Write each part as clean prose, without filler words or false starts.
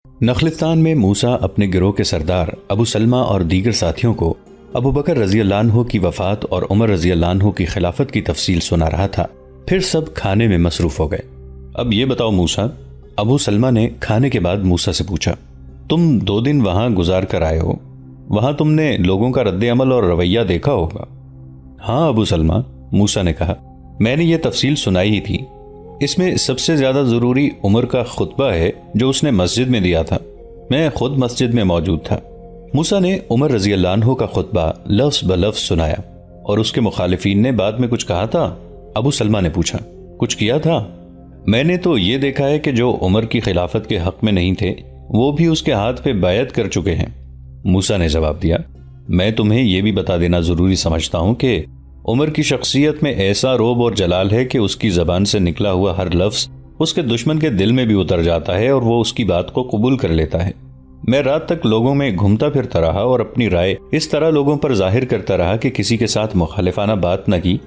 نخلستان میں موسیٰ اپنے گروہ کے سردار ابو سلمہ اور دیگر ساتھیوں کو ابو بکر رضی اللہ عنہ کی وفات اور عمر رضی اللہ عنہ کی خلافت کی تفصیل سنا رہا تھا۔ پھر سب کھانے میں مصروف ہو گئے۔ اب یہ بتاؤ موسیٰ، ابو سلمہ نے کھانے کے بعد موسیٰ سے پوچھا، تم 2 دن وہاں گزار کر آئے ہو، وہاں تم نے لوگوں کا رد عمل اور رویہ دیکھا ہوگا؟ ہاں ابو سلمہ، موسیٰ نے کہا، میں نے یہ تفصیل سنائی ہی تھی۔ اس میں سب سے زیادہ ضروری عمر کا خطبہ ہے جو اس نے مسجد میں دیا تھا۔ میں خود مسجد میں موجود تھا۔ موسیٰ نے عمر رضی اللہ عنہ کا خطبہ لفظ بلفظ سنایا۔ اور اس کے مخالفین نے بعد میں کچھ کہا تھا؟ ابو سلمہ نے پوچھا۔ کچھ کیا تھا؟ میں نے تو یہ دیکھا ہے کہ جو عمر کی خلافت کے حق میں نہیں تھے وہ بھی اس کے ہاتھ پہ بیعت کر چکے ہیں۔ موسیٰ نے جواب دیا، میں تمہیں یہ بھی بتا دینا ضروری سمجھتا ہوں کہ عمر کی شخصیت میں ایسا روب اور جلال ہے کہ اس کی زبان سے نکلا ہوا ہر لفظ اس کے دشمن کے دل میں بھی اتر جاتا ہے اور وہ اس کی بات کو قبول کر لیتا ہے۔ میں رات تک لوگوں میں گھومتا پھرتا رہا اور اپنی رائے اس طرح لوگوں پر ظاہر کرتا رہا کہ کسی کے ساتھ مخالفانہ بات نہ کی۔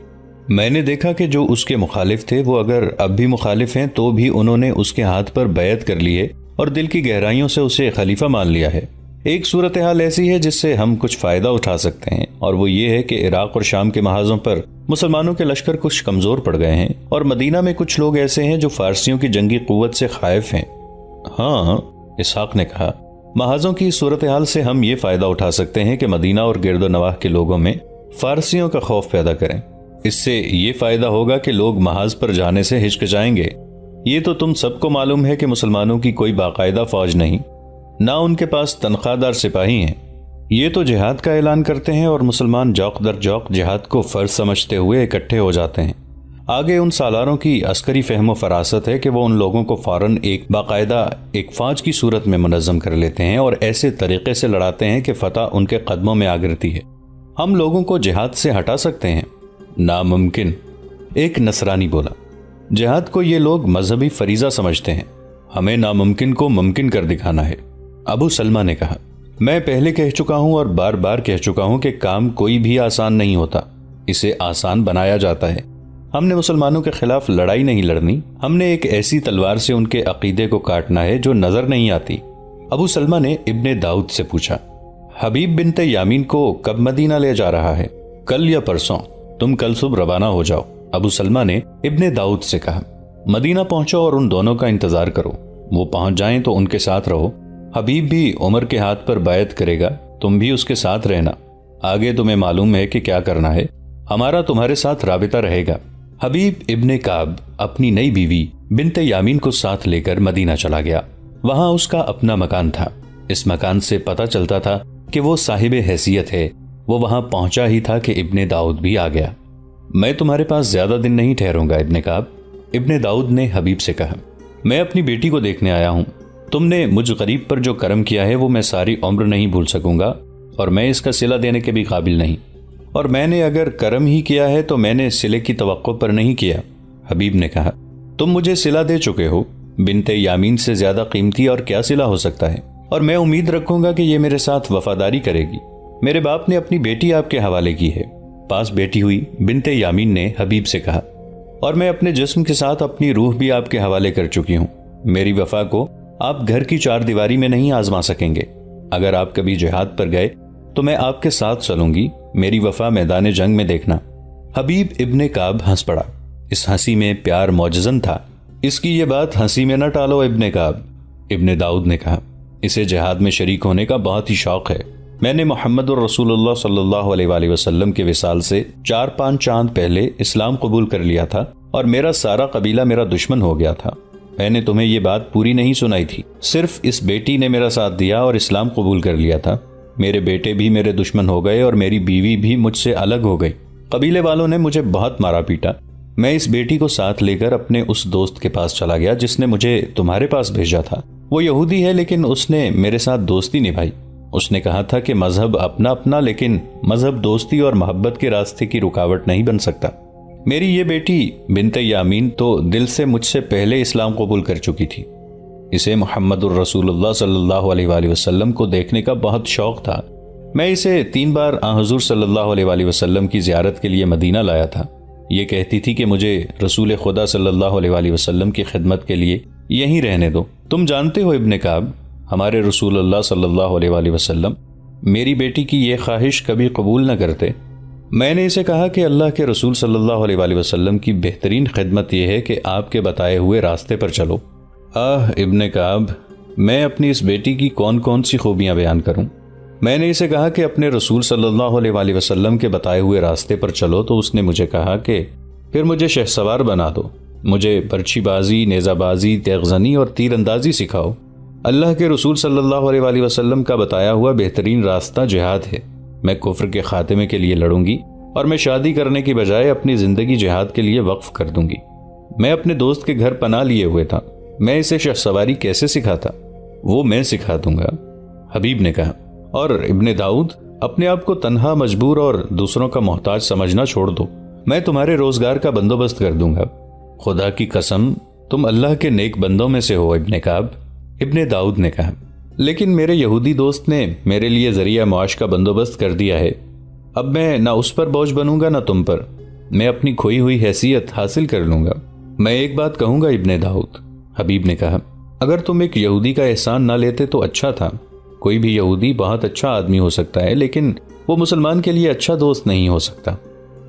میں نے دیکھا کہ جو اس کے مخالف تھے وہ اگر اب بھی مخالف ہیں تو بھی انہوں نے اس کے ہاتھ پر بیعت کر لی ہے اور دل کی گہرائیوں سے اسے خلیفہ مان لیا ہے۔ ایک صورتحال ایسی ہے جس سے ہم کچھ فائدہ اٹھا سکتے ہیں، اور وہ یہ ہے کہ عراق اور شام کے محاذوں پر مسلمانوں کے لشکر کچھ کمزور پڑ گئے ہیں اور مدینہ میں کچھ لوگ ایسے ہیں جو فارسیوں کی جنگی قوت سے خائف ہیں۔ ہاں، اسحاق نے کہا، محاذوں کی صورتحال سے ہم یہ فائدہ اٹھا سکتے ہیں کہ مدینہ اور گرد و نواح کے لوگوں میں فارسیوں کا خوف پیدا کریں۔ اس سے یہ فائدہ ہوگا کہ لوگ محاذ پر جانے سے ہچکچائیں گے۔ یہ تو تم سب کو معلوم ہے کہ مسلمانوں کی کوئی باقاعدہ فوج نہیں، نہ ان کے پاس تنخواہ دار سپاہی ہیں۔ یہ تو جہاد کا اعلان کرتے ہیں اور مسلمان جوق در جوق جہاد کو فرض سمجھتے ہوئے اکٹھے ہو جاتے ہیں۔ آگے ان سالاروں کی عسکری فہم و فراست ہے کہ وہ ان لوگوں کو فوراً ایک باقاعدہ ایک فوج کی صورت میں منظم کر لیتے ہیں اور ایسے طریقے سے لڑاتے ہیں کہ فتح ان کے قدموں میں آ گرتی ہے۔ ہم لوگوں کو جہاد سے ہٹا سکتے ہیں؟ ناممکن، ایک نصرانی بولا۔ جہاد کو یہ لوگ مذہبی فریضہ سمجھتے ہیں، ہمیں ناممکن کو ممکن کر دکھانا ہے۔ ابو سلمہ نے کہا، میں پہلے کہہ چکا ہوں اور بار بار کہہ چکا ہوں کہ کام کوئی بھی آسان نہیں ہوتا، اسے آسان بنایا جاتا ہے۔ ہم نے مسلمانوں کے خلاف لڑائی نہیں لڑنی، ہم نے ایک ایسی تلوار سے ان کے عقیدے کو کاٹنا ہے جو نظر نہیں آتی۔ ابو سلمہ نے ابن داؤد سے پوچھا، حبیب بنت یامین کو کب مدینہ لے جا رہا ہے؟ کل یا پرسوں؟ تم کل صبح روانہ ہو جاؤ۔ ابو سلمہ نے ابن داؤد سے کہا، مدینہ پہنچو اور ان دونوں کا انتظار کرو، وہ پہنچ جائیں تو ان کے ساتھ رہو۔ حبیب بھی عمر کے ہاتھ پر بیعت کرے گا، تم بھی اس کے ساتھ رہنا۔ آگے تمہیں معلوم ہے کہ کیا کرنا ہے، ہمارا تمہارے ساتھ رابطہ رہے گا۔ حبیب ابن کعب اپنی نئی بیوی بنت یامین کو ساتھ لے کر مدینہ چلا گیا۔ وہاں اس کا اپنا مکان تھا۔ اس مکان سے پتہ چلتا تھا کہ وہ صاحب حیثیت ہے۔ وہ وہاں پہنچا ہی تھا کہ ابن داؤد بھی آ گیا۔ میں تمہارے پاس زیادہ دن نہیں ٹھہروں گا ابن کعب، ابن داؤد نے حبیب سے کہا، میں اپنی بیٹی کو دیکھنے آیا ہوں۔ تم نے مجھ غریب پر جو کرم کیا ہے وہ میں ساری عمر نہیں بھول سکوں گا، اور میں اس کا صلہ دینے کے بھی قابل نہیں، اور میں نے اگر کرم ہی کیا ہے تو میں نے صلے کی توقع پر نہیں کیا۔ حبیب نے کہا، تم مجھے صلہ دے چکے ہو، بنت یامین سے زیادہ قیمتی اور کیا صلہ ہو سکتا ہے، اور میں امید رکھوں گا کہ یہ میرے ساتھ وفاداری کرے گی۔ میرے باپ نے اپنی بیٹی آپ کے حوالے کی ہے۔ پاس بیٹھی ہوئی بنت یامین نے حبیب سے کہا، اور میں اپنے جسم کے ساتھ اپنی روح بھی آپ کے حوالے کر چکی ہوں۔ میری وفا کو آپ گھر کی 4 دیواری میں نہیں آزما سکیں گے۔ اگر آپ کبھی جہاد پر گئے تو میں آپ کے ساتھ چلوں گی، میری وفا میدان جنگ میں دیکھنا۔ حبیب ابن کعب ہنس پڑا۔ اس ہنسی میں پیار معجزن تھا۔ اس کی یہ بات ہنسی میں نہ ٹالو ابن کعب، ابن داؤد نے کہا، اسے جہاد میں شریک ہونے کا بہت ہی شوق ہے۔ میں نے محمد الرسول اللہ صلی اللہ علیہ وآلہ وسلم کے وصال سے 4-5 چاند پہلے اسلام قبول کر لیا تھا، اور میرا سارا قبیلہ میرا دشمن ہو گیا تھا۔ میں نے تمہیں یہ بات پوری نہیں سنائی تھی، صرف اس بیٹی نے میرا ساتھ دیا اور اسلام قبول کر لیا تھا۔ میرے بیٹے بھی میرے دشمن ہو گئے اور میری بیوی بھی مجھ سے الگ ہو گئی۔ قبیلے والوں نے مجھے بہت مارا پیٹا۔ میں اس بیٹی کو ساتھ لے کر اپنے اس دوست کے پاس چلا گیا جس نے مجھے تمہارے پاس بھیجا تھا۔ وہ یہودی ہے لیکن اس نے میرے ساتھ دوستی نبھائی۔ اس نے کہا تھا کہ مذہب اپنا اپنا، لیکن مذہب دوستی اور محبت کے راستے کی رکاوٹ نہیں بن سکتا۔ میری یہ بیٹی بنت یامین تو دل سے مجھ سے پہلے اسلام قبول کر چکی تھی۔ اسے محمد الرسول اللہ صلی اللہ علیہ وآلہ وسلم کو دیکھنے کا بہت شوق تھا۔ میں اسے 3 بار حضور صلی اللہ علیہ وآلہ وسلم کی زیارت کے لیے مدینہ لایا تھا۔ یہ کہتی تھی کہ مجھے رسول خدا صلی اللہ علیہ وآلہ وسلم کی خدمت کے لیے یہیں رہنے دو۔ تم جانتے ہو ابن کعب، ہمارے رسول اللہ صلی اللہ علیہ وآلہ وسلم میری بیٹی کی یہ خواہش کبھی قبول نہ کرتے۔ میں نے اسے کہا کہ اللہ کے رسول صلی اللہ علیہ وآلہ وسلم کی بہترین خدمت یہ ہے کہ آپ کے بتائے ہوئے راستے پر چلو۔ ابن کعب، میں اپنی اس بیٹی کی کون کون سی خوبیاں بیان کروں؟ میں نے اسے کہا کہ اپنے رسول صلی اللہ علیہ وآلہ وسلم کے بتائے ہوئے راستے پر چلو، تو اس نے مجھے کہا کہ پھر مجھے شہسوار بنا دو، مجھے برچھی بازی، نیزہ بازی، تیغ زنی اور تیر اندازی سکھاؤ۔ اللہ کے رسول صلی اللہ علیہ وآلہ وسلم کا بتایا ہوا بہترین راستہ جہاد ہے۔ میں کفر کے خاتمے کے لیے لڑوں گی اور میں شادی کرنے کی بجائے اپنی زندگی جہاد کے لیے وقف کر دوں گی۔ میں اپنے دوست کے گھر پناہ لیے ہوئے تھا، میں اسے شہسواری کیسے سکھاتا؟ وہ میں سکھا دوں گا، حبیب نے کہا۔ اور ابن داؤد، اپنے آپ کو تنہا، مجبور اور دوسروں کا محتاج سمجھنا چھوڑ دو، میں تمہارے روزگار کا بندوبست کر دوں گا۔ خدا کی قسم، تم اللہ کے نیک بندوں میں سے ہو ابن کعب، ابن داؤد نے کہا۔ لیکن میرے یہودی دوست نے میرے لیے ذریعہ معاش کا بندوبست کر دیا ہے، اب میں نہ اس پر بوجھ بنوں گا نہ تم پر، میں اپنی کھوئی ہوئی حیثیت حاصل کر لوں گا۔ میں ایک بات کہوں گا ابن داؤد، حبیب نے کہا، اگر تم ایک یہودی کا احسان نہ لیتے تو اچھا تھا۔ کوئی بھی یہودی بہت اچھا آدمی ہو سکتا ہے، لیکن وہ مسلمان کے لیے اچھا دوست نہیں ہو سکتا۔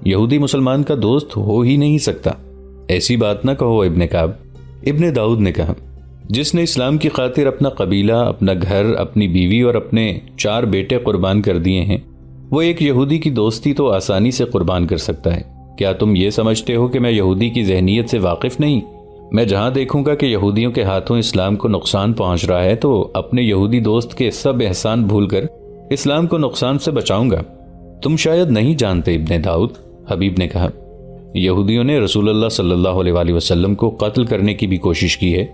یہودی مسلمان کا دوست ہو ہی نہیں سکتا۔ ایسی بات نہ کہو ابن کعب، ابن داؤد نے کہا۔ جس نے اسلام کی خاطر اپنا قبیلہ، اپنا گھر، اپنی بیوی اور اپنے 4 بیٹے قربان کر دیے ہیں، وہ ایک یہودی کی دوستی تو آسانی سے قربان کر سکتا ہے۔ کیا تم یہ سمجھتے ہو کہ میں یہودی کی ذہنیت سے واقف نہیں؟ میں جہاں دیکھوں گا کہ یہودیوں کے ہاتھوں اسلام کو نقصان پہنچ رہا ہے تو اپنے یہودی دوست کے سب احسان بھول کر اسلام کو نقصان سے بچاؤں گا۔ تم شاید نہیں جانتے ابن داؤد، حبیب نے کہا، یہودیوں نے رسول اللہ صلی اللہ علیہ وآلہ وسلم کو قتل کرنے کی بھی کوشش کی ہے،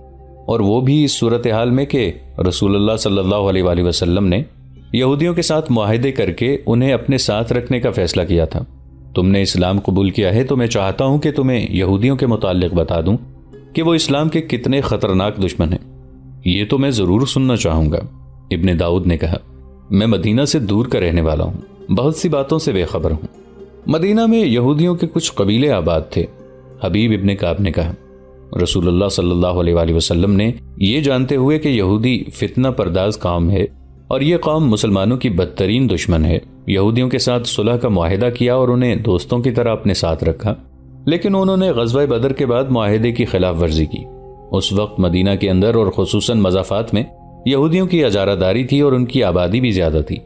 اور وہ بھی اس صورتحال میں کہ رسول اللہ صلی اللہ علیہ وآلہ وسلم نے یہودیوں کے ساتھ معاہدے کر کے انہیں اپنے ساتھ رکھنے کا فیصلہ کیا تھا۔ تم نے اسلام قبول کیا ہے تو میں چاہتا ہوں کہ تمہیں یہودیوں کے متعلق بتا دوں کہ وہ اسلام کے کتنے خطرناک دشمن ہیں۔ یہ تو میں ضرور سننا چاہوں گا، ابن داؤد نے کہا۔ میں مدینہ سے دور کا رہنے والا ہوں، بہت سی باتوں سے بے خبر ہوں۔ مدینہ میں یہودیوں کے کچھ قبیلے آباد تھے، حبیب ابن کعب نے کہا۔ رسول اللہ صلی اللہ علیہ وآلہ وسلم نے یہ جانتے ہوئے کہ یہودی فتنہ پرداز قوم ہے اور یہ قوم مسلمانوں کی بدترین دشمن ہے، یہودیوں کے ساتھ صلح کا معاہدہ کیا اور انہیں دوستوں کی طرح اپنے ساتھ رکھا، لیکن انہوں نے غزوہ بدر کے بعد معاہدے کی خلاف ورزی کی۔ اس وقت مدینہ کے اندر اور خصوصاً مضافات میں یہودیوں کی اجارہ داری تھی اور ان کی آبادی بھی زیادہ تھی۔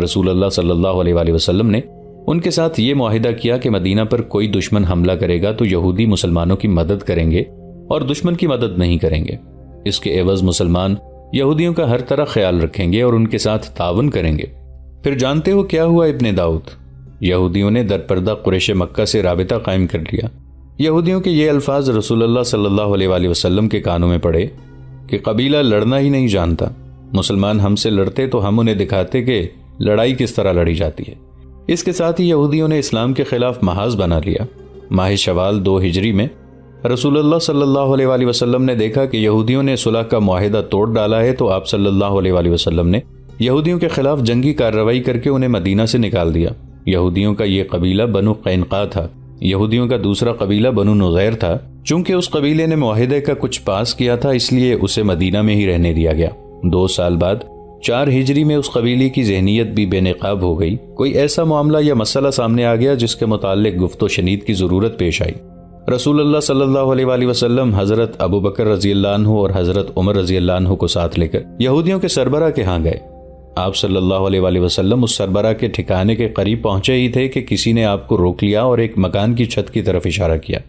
رسول اللہ صلی اللہ علیہ وآلہ وسلم نے ان کے ساتھ یہ معاہدہ کیا کہ مدینہ پر کوئی دشمن حملہ کرے گا تو یہودی مسلمانوں کی مدد کریں گے اور دشمن کی مدد نہیں کریں گے۔ اس کے عوض مسلمان یہودیوں کا ہر طرح خیال رکھیں گے اور ان کے ساتھ تعاون کریں گے۔ پھر جانتے ہو کیا ہوا ابن داؤد؟ یہودیوں نے درپردہ قریش مکہ سے رابطہ قائم کر لیا۔ یہودیوں کے یہ الفاظ رسول اللہ صلی اللہ علیہ وآلہ وسلم کے کانوں میں پڑے کہ قبیلہ لڑنا ہی نہیں جانتا، مسلمان ہم سے لڑتے تو ہم انہیں دکھاتے کہ لڑائی کس طرح لڑی جاتی ہے۔ اس کے ساتھ ہی یہودیوں نے اسلام کے خلاف محاذ بنا لیا۔ ماہ شوال 2 ہجری میں رسول اللہ صلی اللہ علیہ وآلہ وسلم نے دیکھا کہ یہودیوں نے صلح کا معاہدہ توڑ ڈالا ہے، تو آپ صلی اللہ علیہ وآلہ وسلم نے یہودیوں کے خلاف جنگی کارروائی کر کے انہیں مدینہ سے نکال دیا۔ یہودیوں کا یہ قبیلہ بنو قینقاع تھا۔ یہودیوں کا دوسرا قبیلہ بنو نضیر تھا۔ چونکہ اس قبیلے نے معاہدے کا کچھ پاس کیا تھا، اس لیے اسے مدینہ میں ہی رہنے دیا گیا۔ 2 سال بعد 4 ہجری میں اس قبیلے کی ذہنیت بھی بے نقاب ہو گئی۔ کوئی ایسا معاملہ یا مسئلہ سامنے آ گیا جس کے متعلق گفت و شنید کی ضرورت پیش آئی۔ رسول اللہ صلی اللہ علیہ وآلہ وسلم حضرت ابو بکر رضی اللہ عنہ اور حضرت عمر رضی اللہ عنہ کو ساتھ لے کر یہودیوں کے سربراہ کے ہاں گئے۔ آپ صلی اللہ علیہ وآلہ وسلم اس سربراہ کے ٹھکانے کے قریب پہنچے ہی تھے کہ کسی نے آپ کو روک لیا اور ایک مکان کی چھت کی طرف اشارہ کیا۔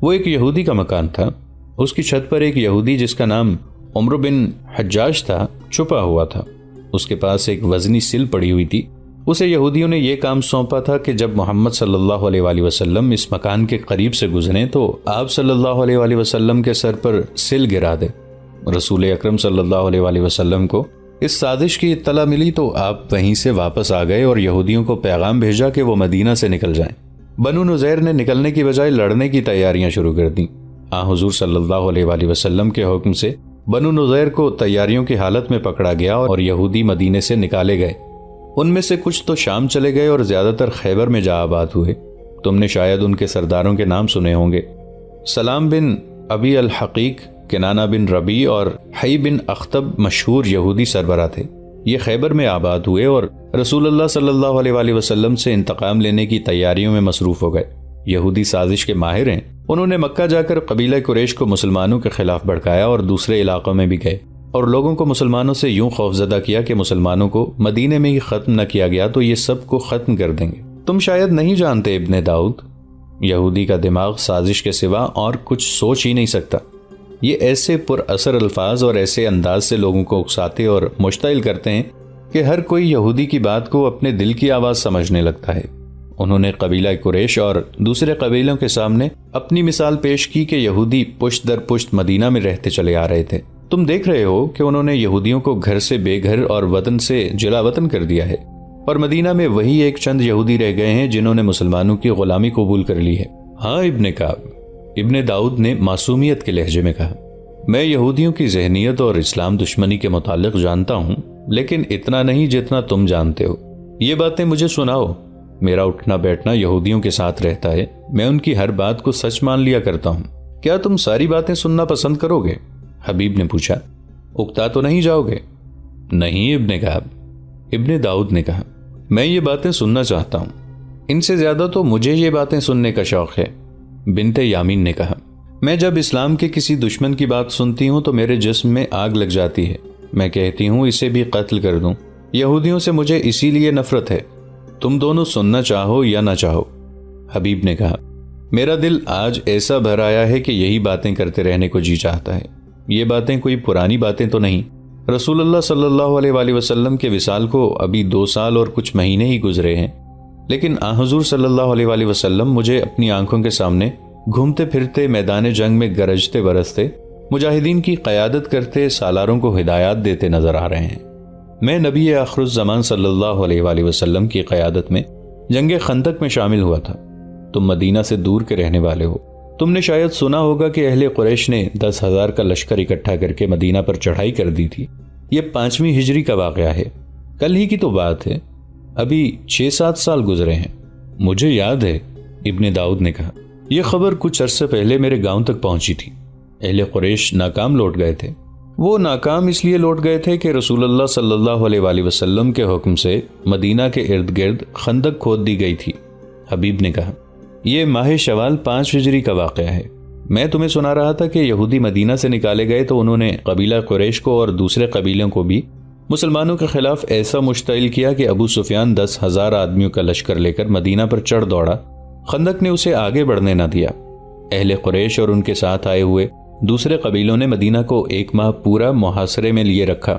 وہ ایک یہودی کا مکان تھا۔ اس کی چھت پر ایک یہودی جس کا نام عمر بن حجاج تھا چھپا ہوا تھا۔ اس کے پاس ایک وزنی سل پڑی ہوئی تھی۔ اسے یہودیوں نے یہ کام سونپا تھا کہ جب محمد صلی اللہ علیہ وآلہ وسلم اس مکان کے قریب سے گزریں تو آپ صلی اللہ علیہ وآلہ وسلم کے سر پر سل گرا دے۔ رسول اکرم صلی اللہ علیہ وآلہ وسلم کو اس سازش کی اطلاع ملی تو آپ وہیں سے واپس آ گئے اور یہودیوں کو پیغام بھیجا کہ وہ مدینہ سے نکل جائیں۔ بنو نضیر نے نکلنے کی بجائے لڑنے کی تیاریاں شروع کر دیں۔ حضور صلی اللہ علیہ وآلہ وسلم کے حکم سے بنو نضیر کو تیاریوں کی حالت میں پکڑا گیا اور یہودی مدینے سے نکالے گئے۔ ان میں سے کچھ تو شام چلے گئے اور زیادہ تر خیبر میں جا آباد ہوئے۔ تم نے شاید ان کے سرداروں کے نام سنے ہوں گے۔ سلام بن ابی الحقیق کنانہ بن ربی اور حی بن اخطب مشہور یہودی سربراہ تھے۔ یہ خیبر میں آباد ہوئے اور رسول اللہ صلی اللہ علیہ وآلہ وسلم سے انتقام لینے کی تیاریوں میں مصروف ہو گئے۔ یہودی سازش کے ماہر ہیں، انہوں نے مکہ جا کر قبیلہ قریش کو مسلمانوں کے خلاف بھڑکایا اور دوسرے علاقوں میں بھی گئے اور لوگوں کو مسلمانوں سے یوں خوفزدہ کیا کہ مسلمانوں کو مدینے میں ہی ختم نہ کیا گیا تو یہ سب کو ختم کر دیں گے۔ تم شاید نہیں جانتے ابن داؤد، یہودی کا دماغ سازش کے سوا اور کچھ سوچ ہی نہیں سکتا۔ یہ ایسے پر اثر الفاظ اور ایسے انداز سے لوگوں کو اکساتے اور مشتعل کرتے ہیں کہ ہر کوئی یہودی کی بات کو اپنے دل کی آواز سمجھنے لگتا ہے۔ انہوں نے قبیلہ قریش اور دوسرے قبیلوں کے سامنے اپنی مثال پیش کی کہ یہودی پشت در پشت مدینہ میں رہتے چلے آ رہے تھے۔ تم دیکھ رہے ہو کہ انہوں نے یہودیوں کو گھر سے بے گھر اور وطن سے جلا وطن کر دیا ہے، اور مدینہ میں وہی ایک چند یہودی رہ گئے ہیں جنہوں نے مسلمانوں کی غلامی قبول کر لی ہے۔ ہاں ابن کعب، ابن داؤد نے معصومیت کے لہجے میں کہا، میں یہودیوں کی ذہنیت اور اسلام دشمنی کے متعلق جانتا ہوں، لیکن اتنا نہیں جتنا تم جانتے ہو۔ یہ باتیں مجھے سناؤ۔ میرا اٹھنا بیٹھنا یہودیوں کے ساتھ رہتا ہے، میں ان کی ہر بات کو سچ مان لیا کرتا ہوں۔ کیا تم ساری باتیں سننا پسند کرو گے؟ حبیب نے پوچھا۔ اکتا تو نہیں جاؤ گے؟ نہیں ابن کعب، ابن داؤد نے کہا، میں یہ باتیں سننا چاہتا ہوں، ان سے زیادہ تو مجھے یہ باتیں سننے کا شوق ہے۔ بنت یامین نے کہا، میں جب اسلام کے کسی دشمن کی بات سنتی ہوں تو میرے جسم میں آگ لگ جاتی ہے، میں کہتی ہوں اسے بھی قتل کر دوں۔ یہودیوں سے مجھے اسی لیے نفرت ہے، تم دونوں سننا چاہو یا نہ چاہو۔ حبیب نے کہا، میرا دل آج ایسا بھر آیا ہے کہ یہی باتیں کرتے رہنے کو جی چاہتا ہے۔ یہ باتیں کوئی پرانی باتیں تو نہیں۔ رسول اللہ صلی اللہ علیہ وآلہ وسلم کے وصال کو ابھی 2 سال اور کچھ مہینے ہی گزرے ہیں، لیکن حضور صلی اللہ علیہ وآلہ وسلم مجھے اپنی آنکھوں کے سامنے گھومتے پھرتے میدان جنگ میں گرجتے برستے، مجاہدین کی قیادت کرتے، سالاروں کو ہدایات دیتے نظر آ رہے ہیں۔ میں نبی آخر الزمان صلی اللہ علیہ وآلہ وسلم کی قیادت میں جنگ خندق میں شامل ہوا تھا۔ تم مدینہ سے دور کے رہنے والے ہو، تم نے شاید سنا ہوگا کہ اہل قریش نے 10,000 کا لشکر اکٹھا کر کے مدینہ پر چڑھائی کر دی تھی۔ یہ 5ویں ہجری کا واقعہ ہے، کل ہی کی تو بات ہے، ابھی 6-7 سال گزرے ہیں۔ مجھے یاد ہے، ابن داؤد نے کہا، یہ خبر کچھ عرصے پہلے میرے گاؤں تک پہنچی تھی۔ اہل قریش ناکام لوٹ گئے تھے۔ وہ ناکام اس لیے لوٹ گئے تھے کہ رسول اللہ صلی اللہ علیہ وآلہ وسلم کے حکم سے مدینہ کے ارد گرد خندق کھود دی گئی تھی۔ حبیب نے کہا، یہ ماہ شوال 5 ہجری کا واقعہ ہے۔ میں تمہیں سنا رہا تھا کہ یہودی مدینہ سے نکالے گئے تو انہوں نے قبیلہ قریش کو اور دوسرے قبیلوں کو بھی مسلمانوں کے خلاف ایسا مشتعل کیا کہ ابو سفیان 10,000 آدمیوں کا لشکر لے کر مدینہ پر چڑھ دوڑا۔ خندق نے اسے آگے بڑھنے نہ دیا۔ اہل قریش اور ان کے ساتھ آئے ہوئے دوسرے قبیلوں نے مدینہ کو 1 ماہ پورا محاصرے میں لیے رکھا۔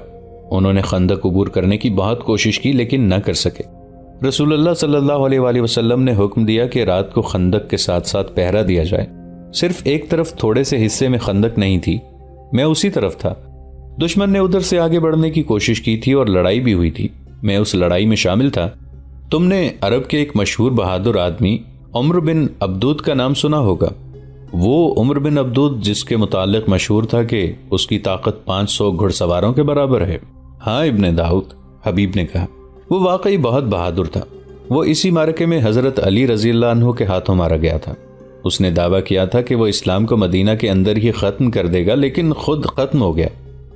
انہوں نے خندق عبور کرنے کی بہت کوشش کی لیکن نہ کر سکے۔ رسول اللہ صلی اللہ علیہ وآلہ وسلم نے حکم دیا کہ رات کو خندق کے ساتھ ساتھ پہرا دیا جائے۔ صرف ایک طرف تھوڑے سے حصے میں خندق نہیں تھی، میں اسی طرف تھا۔ دشمن نے ادھر سے آگے بڑھنے کی کوشش کی تھی اور لڑائی بھی ہوئی تھی، میں اس لڑائی میں شامل تھا۔ تم نے عرب کے ایک مشہور بہادر آدمی عمر بن عبدود کا نام سنا ہوگا۔ وہ عمر بن عبدود جس کے متعلق مشہور تھا کہ اس کی طاقت 500 گھڑ سواروں کے برابر ہے۔ ہاں ابن داؤد، حبیب نے کہا، وہ واقعی بہت بہادر تھا۔ وہ اسی معرکے میں حضرت علی رضی اللہ عنہ کے ہاتھوں مارا گیا تھا۔ اس نے دعویٰ کیا تھا کہ وہ اسلام کو مدینہ کے اندر ہی ختم کر دے گا، لیکن خود ختم ہو گیا۔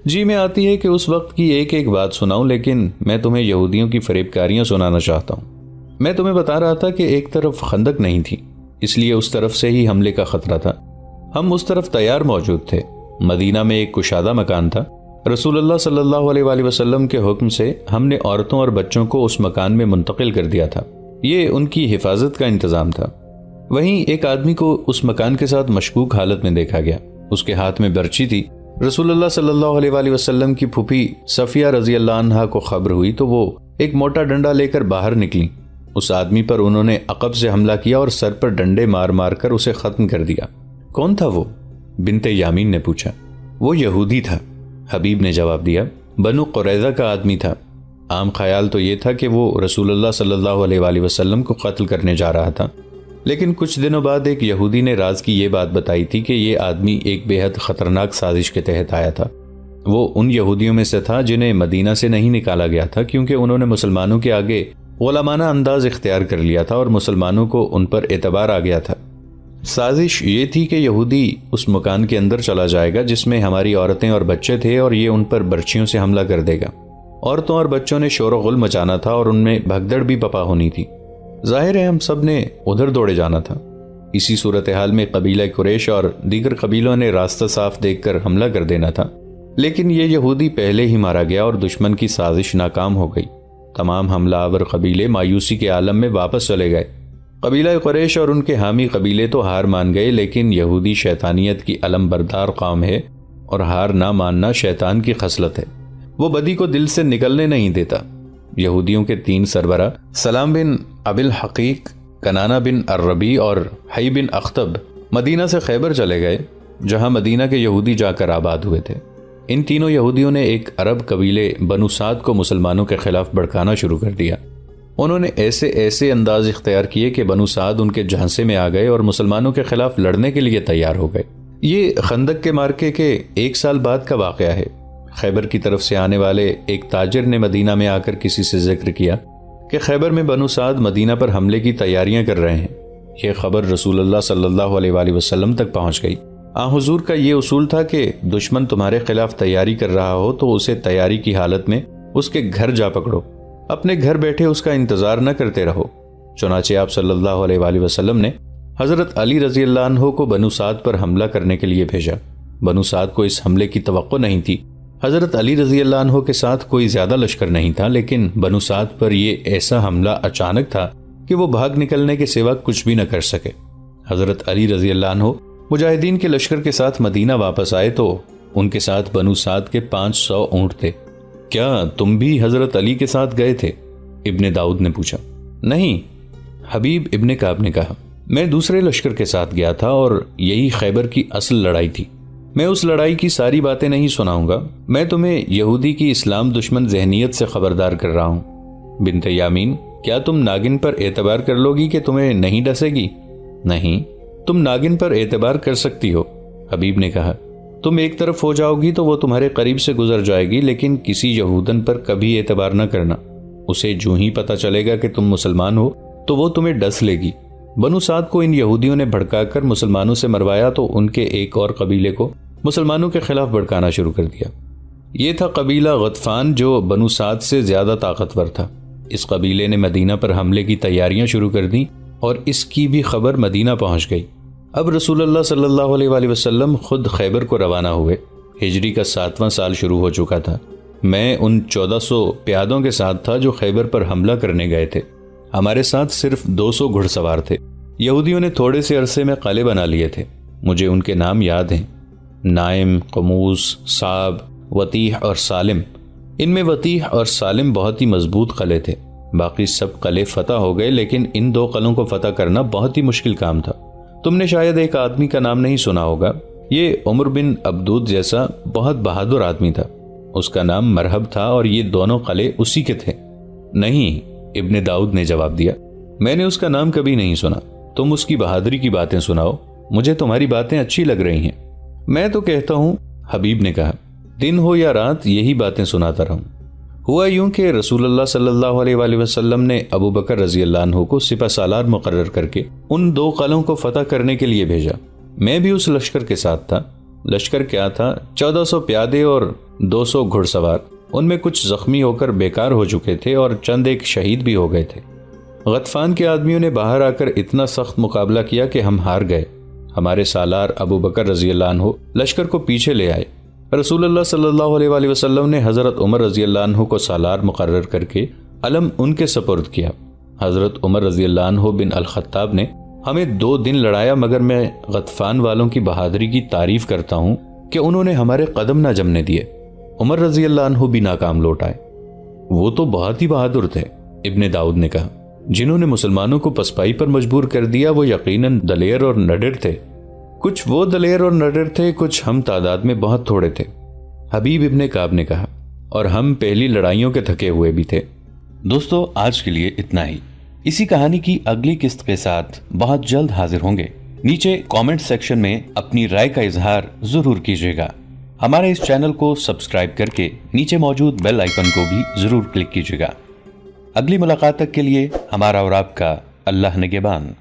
جی میں آتی ہے کہ اس وقت کی ایک ایک بات سناؤں، لیکن میں تمہیں یہودیوں کی فریب کاریاں سنانا چاہتا ہوں۔ میں تمہیں بتا رہا تھا کہ ایک طرف خندق نہیں تھی، اس لیے اس طرف سے ہی حملے کا خطرہ تھا۔ ہم اس طرف تیار موجود تھے۔ مدینہ میں ایک کشادہ مکان تھا۔ رسول اللہ صلی اللہ علیہ وآلہ وسلم کے حکم سے ہم نے عورتوں اور بچوں کو اس مکان میں منتقل کر دیا تھا، یہ ان کی حفاظت کا انتظام تھا۔ وہیں ایک آدمی کو اس مکان کے ساتھ مشکوک حالت میں دیکھا گیا، اس کے ہاتھ میں برچی تھی۔ رسول اللہ صلی اللہ علیہ وآلہ وسلم کی پھوپھی صفیہ رضی اللہ عنہا کو خبر ہوئی تو وہ ایک موٹا ڈنڈا لے کر باہر نکلی۔ اس آدمی پر انہوں نے عقب سے حملہ کیا اور سر پر ڈنڈے مار مار کر اسے ختم کر دیا۔ کون تھا وہ؟ بنت یامین نے پوچھا۔ وہ یہودی تھا، حبیب نے جواب دیا، بنو قریظہ کا آدمی تھا۔ عام خیال تو یہ تھا کہ وہ رسول اللہ صلی اللہ علیہ وآلہ وسلم کو قتل کرنے جا رہا تھا، لیکن کچھ دنوں بعد ایک یہودی نے راز کی یہ بات بتائی تھی کہ یہ آدمی ایک بے حد خطرناک سازش کے تحت آیا تھا۔ وہ ان یہودیوں میں سے تھا جنہیں مدینہ سے نہیں نکالا گیا تھا، کیونکہ انہوں نے مسلمانوں کے آگے غلامانہ انداز اختیار کر لیا تھا اور مسلمانوں کو ان پر اعتبار آ گیا تھا۔ سازش یہ تھی کہ یہودی اس مکان کے اندر چلا جائے گا جس میں ہماری عورتیں اور بچے تھے اور یہ ان پر برچھیوں سے حملہ کر دے گا۔ عورتوں اور بچوں نے شور و غل مچانا تھا اور ان میں بھگدڑ بھی بپا ہونی تھی۔ ظاہر ہے ہم سب نے ادھر دوڑے جانا تھا۔ اسی صورتحال میں قبیلہ قریش اور دیگر قبیلوں نے راستہ صاف دیکھ کر حملہ کر دینا تھا، لیکن یہ یہودی پہلے ہی مارا گیا اور دشمن کی سازش ناکام ہو گئی۔ تمام حملہ آور قبیلے مایوسی کے عالم میں واپس چلے گئے۔ قبیلہ قریش اور ان کے حامی قبیلے تو ہار مان گئے، لیکن یہودی شیطانیت کی علم بردار قوم ہے اور ہار نہ ماننا شیطان کی خصلت ہے۔ وہ بدی کو دل سے نکلنے نہیں دیتا۔ یہودیوں کے 3 سربراہ سلام بن ابی الحقیق، کنانہ بن الربیع اور حی بن اخطب مدینہ سے خیبر چلے گئے، جہاں مدینہ کے یہودی جا کر آباد ہوئے تھے۔ ان تینوں یہودیوں نے ایک عرب قبیلے بنو سعد کو مسلمانوں کے خلاف بھڑکانا شروع کر دیا۔ انہوں نے ایسے انداز اختیار کیے کہ بنو سعد ان کے جھانسے میں آ گئے اور مسلمانوں کے خلاف لڑنے کے لیے تیار ہو گئے۔ یہ خندق کے مارکے کے 1 سال بعد کا واقعہ ہے۔ خیبر کی طرف سے آنے والے ایک تاجر نے مدینہ میں آ کر کسی سے ذکر کیا کہ خیبر میں بنو سعد مدینہ پر حملے کی تیاریاں کر رہے ہیں۔ یہ خبر رسول اللہ صلی اللہ علیہ وآلہ وسلم تک پہنچ گئی۔ حضور کا یہ اصول تھا کہ دشمن تمہارے خلاف تیاری کر رہا ہو تو اسے تیاری کی حالت میں اس کے گھر جا پکڑو، اپنے گھر بیٹھے اس کا انتظار نہ کرتے رہو۔ چنانچہ آپ صلی اللہ علیہ وآلہ وسلم نے حضرت علی رضی اللہ عنہ کو بنو سعد پر حملہ کرنے کے لیے بھیجا۔ بنو سعد کو اس حملے کی توقع نہیں تھی۔ حضرت علی رضی اللہ عنہ کے ساتھ کوئی زیادہ لشکر نہیں تھا، لیکن بنو سعد پر یہ ایسا حملہ اچانک تھا کہ وہ بھاگ نکلنے کے سوا کچھ بھی نہ کر سکے۔ حضرت علی رضی اللہ عنہ مجاہدین کے لشکر کے ساتھ مدینہ واپس آئے تو ان کے ساتھ بنو سعد کے 500 اونٹ تھے۔ کیا تم بھی حضرت علی کے ساتھ گئے تھے؟ ابن داؤد نے پوچھا۔ نہیں، حبیب ابن کعب نے کہا، میں دوسرے لشکر کے ساتھ گیا تھا اور یہی خیبر کی اصل لڑائی تھی۔ میں اس لڑائی کی ساری باتیں نہیں سناؤں گا، میں تمہیں یہودی کی اسلام دشمن ذہنیت سے خبردار کر رہا ہوں۔ بنت یامین، کیا تم ناگن پر اعتبار کر لو گی کہ تمہیں نہیں ڈسے گی؟ نہیں، تم ناگن پر اعتبار کر سکتی ہو۔ حبیب نے کہا، تم ایک طرف ہو جاؤ گی تو وہ تمہارے قریب سے گزر جائے گی، لیکن کسی یہودن پر کبھی اعتبار نہ کرنا۔ اسے جو ہی پتہ چلے گا کہ تم مسلمان ہو تو وہ تمہیں ڈس لے گی۔ بنو سعد کو ان یہودیوں نے بھڑکا کر مسلمانوں سے مروایا تو ان کے ایک اور قبیلے کو مسلمانوں کے خلاف بھڑکانا شروع کر دیا۔ یہ تھا قبیلہ غطفان، جو بنو سعد سے زیادہ طاقتور تھا۔ اس قبیلے نے مدینہ پر حملے کی تیاریاں شروع کر دیں اور اس کی بھی خبر مدینہ پہنچ گئی۔ اب رسول اللہ صلی اللہ علیہ وآلہ وسلم خود خیبر کو روانہ ہوئے۔ ہجری کا 7واں سال شروع ہو چکا تھا۔ میں ان 1400 پیادوں کے ساتھ تھا جو خیبر پر حملہ کرنے گئے تھے۔ ہمارے ساتھ صرف 200 گھڑ سوار تھے۔ یہودیوں نے تھوڑے سے عرصے میں قلعے بنا لیے تھے۔ مجھے ان کے نام یاد ہیں: نائم، قموس، صاب، وطیح اور سالم۔ ان میں وطیح اور سالم بہت ہی مضبوط قلعے تھے۔ باقی سب قلعے فتح ہو گئے، لیکن ان 2 قلعوں کو فتح کرنا بہت ہی مشکل کام تھا۔ تم نے شاید ایک آدمی کا نام نہیں سنا ہوگا۔ یہ عمر بن عبدود جیسا بہت بہادر آدمی تھا۔ اس کا نام مرحب تھا اور یہ دونوں قلعے اسی کے تھے۔ نہیں، ابن داؤد نے جواب دیا، میں نے اس کا نام کبھی نہیں سنا۔ تم اس کی بہادری کی باتیں سناؤ، مجھے تمہاری باتیں اچھی لگ رہی ہیں۔ میں تو کہتا ہوں، حبیب نے کہا، دن ہو یا رات یہی باتیں سناتا رہوں۔ ہوا یوں کہ رسول اللہ صلی اللہ علیہ وآلہ وسلم نے ابو بکر رضی اللہ عنہ کو سپہ سالار مقرر کر کے ان 2 قلعوں کو فتح کرنے کے لیے بھیجا۔ میں بھی اس لشکر کے ساتھ تھا۔ لشکر کیا تھا؟ 1400 پیادے اور 200 گھڑ سوار۔ ان میں کچھ زخمی ہو کر بیکار ہو چکے تھے اور چند ایک شہید بھی ہو گئے تھے۔ غطفان کے آدمیوں نے باہر آ کر اتنا سخت مقابلہ کیا کہ ہم ہار گئے۔ ہمارے سالار ابو بکر رضی اللہ عنہ لشکر کو پیچھے لے آئے۔ رسول اللہ صلی اللہ علیہ وآلہ وسلم نے حضرت عمر رضی اللہ عنہ کو سالار مقرر کر کے علم ان کے سپرد کیا۔ حضرت عمر رضی اللہ عنہ بن الخطاب نے ہمیں 2 دن لڑایا، مگر میں غطفان والوں کی بہادری کی تعریف کرتا ہوں کہ انہوں نے ہمارے قدم نہ جمنے دیے۔ عمر رضی اللہ عنہ بھی ناکام لوٹ آئے۔ وہ تو بہت ہی بہادر تھے، ابن داؤد نے کہا۔ جنہوں نے مسلمانوں کو پسپائی پر مجبور کر دیا وہ یقیناً دلیر اور نڈر تھے۔ کچھ وہ دلیر اور نڈر تھے، کچھ ہم تعداد میں بہت تھوڑے تھے، حبیب ابن کعب نے کہا، اور ہم پہلی لڑائیوں کے تھکے ہوئے بھی تھے۔ دوستو، آج کے لیے اتنا ہی۔ اسی کہانی کی اگلی قسط کے ساتھ بہت جلد حاضر ہوں گے۔ نیچے کامنٹ سیکشن میں اپنی رائے کا اظہار ضرور کیجیے گا۔ ہمارے اس چینل کو سبسکرائب کر کے نیچے موجود بیل آئیکن کو بھی ضرور کلک کیجیے گا۔ اگلی ملاقات تک کے لیے ہمارا اور آپ کا اللہ نگہبان۔